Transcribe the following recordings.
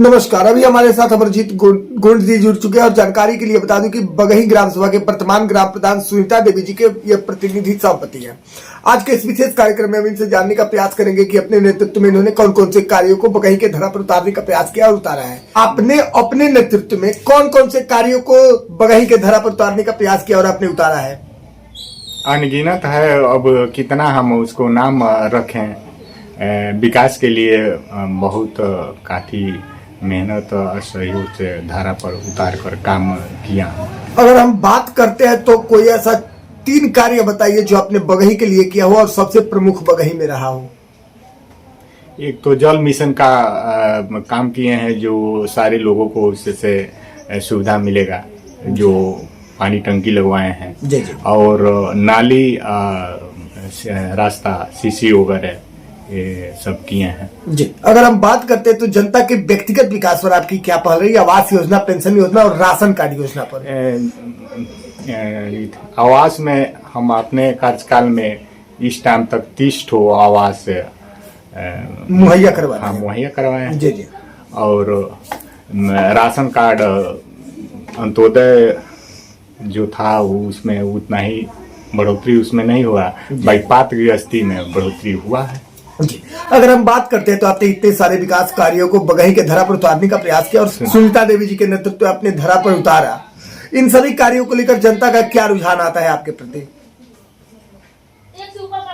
नमस्कार। अभी हमारे साथ अमरजीत गोंड जी जुड़ चुके हैं और जानकारी के लिए बता दूं कि बगही ग्राम सभा के वर्तमान ग्राम प्रधान सुनीता देवी जी के ये प्रतिनिधि सभापति हैं। आज के इस विशेष कार्यक्रम में हम इनसे जानने का प्रयास करेंगे कि अपने नेतृत्व में इन्होंने कौन कौन से कार्यों को बगही के धरा पर उतारने का प्रयास किया और उतारा है। आपने अपने नेतृत्व में कौन कौन से कार्यों को बगही के धरा पर उतारने का प्रयास किया और आपने उतारा है? अनगिनत है, अब कितना हम उसको नाम रखें। विकास के लिए बहुत काफी मेहनत और सहयोग से धारा पर उतार कर काम किया। अगर हम बात करते हैं तो कोई ऐसा 3 कार्य बताइए जो आपने बगही के लिए किया हो और सबसे प्रमुख बगही में रहा हो। एक तो जल मिशन का काम किए हैं, जो सारे लोगों को उससे सुविधा मिलेगा, जो पानी टंकी लगवाए हैं जी जी। और नाली रास्ता सीसी वगैरह ये सब किए हैं जी। अगर हम बात करते हैं तो जनता के व्यक्तिगत विकास पर आपकी क्या पहल रही है? आवास योजना, पेंशन योजना और राशन कार्ड योजना पर। आवास में हम अपने कार्यकाल में इस टाइम तक 30 ठो आवास मुहैया करवाए हैं। मुहैया करवाए हैं जी जी। और राशन कार्ड अंत्योदय जो था उसमें उतना ही बढ़ोतरी उसमें नहीं हुआ, बाईपात गृहस्थी में बढ़ोतरी हुआ है जी। अगर हम बात करते हैं तो आपने इतने सारे विकास कार्यों को बगही के धरा पर उतारने का प्रयास किया और सुनीता देवी जी के नेतृत्व में अपने धरा पर उतारा। इन सभी कार्यों को लेकर जनता का क्या रुझान आता है आपके प्रति?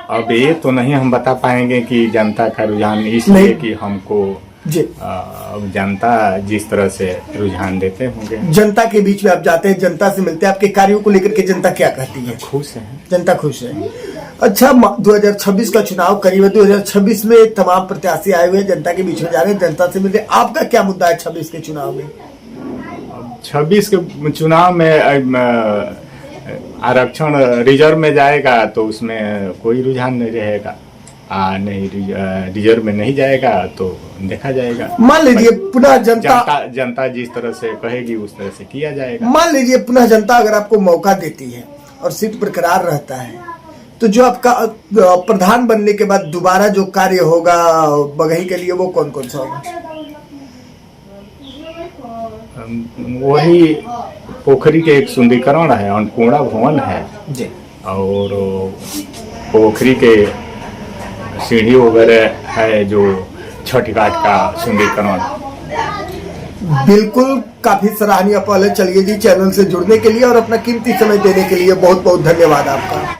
अब ये तो नहीं हम बता पाएंगे कि जनता का रुझान, इसलिए कि हमको जी अब जनता जिस तरह से रुझान देते होंगे। जनता के बीच में आप जाते हैं, जनता से मिलते हैं, आपके कार्यों को लेकर के जनता क्या कहती है? खुश है, जनता खुश है। अच्छा, 2026 का चुनाव करीब है। 2026 में तमाम प्रत्याशी आए हुए हैं, जनता के बीच में जा रहे हैं, जनता से मिल रहे हैं। आपका क्या मुद्दा है 26 के चुनाव में? 26 के चुनाव में आरक्षण रिजर्व में जाएगा तो उसमें कोई रुझान नहीं रहेगा, नहीं रिजर्व में नहीं जाएगा तो देखा जाएगा। मान लीजिए पुनः जनता जिस तरह से कहेगी उस तरह से किया जाएगा। मान लीजिए पुनः जनता अगर आपको मौका देती है और सीट बरकरार रहता है, तो जो आपका प्रधान बनने के बाद दोबारा जो कार्य होगा बगही के लिए वो कौन कौन सा होगा? वही पोखरी के एक सुंदरीकरण है, अन्नपूर्णा भवन है जी, और पोखरी के सीढ़ी वगैरह है, जो छठ घाट का सुंदरीकरण। बिल्कुल, काफी सराहनीय पहल है। चलिए जी, चैनल से जुड़ने के लिए और अपना कीमती समय देने के लिए बहुत बहुत धन्यवाद आपका।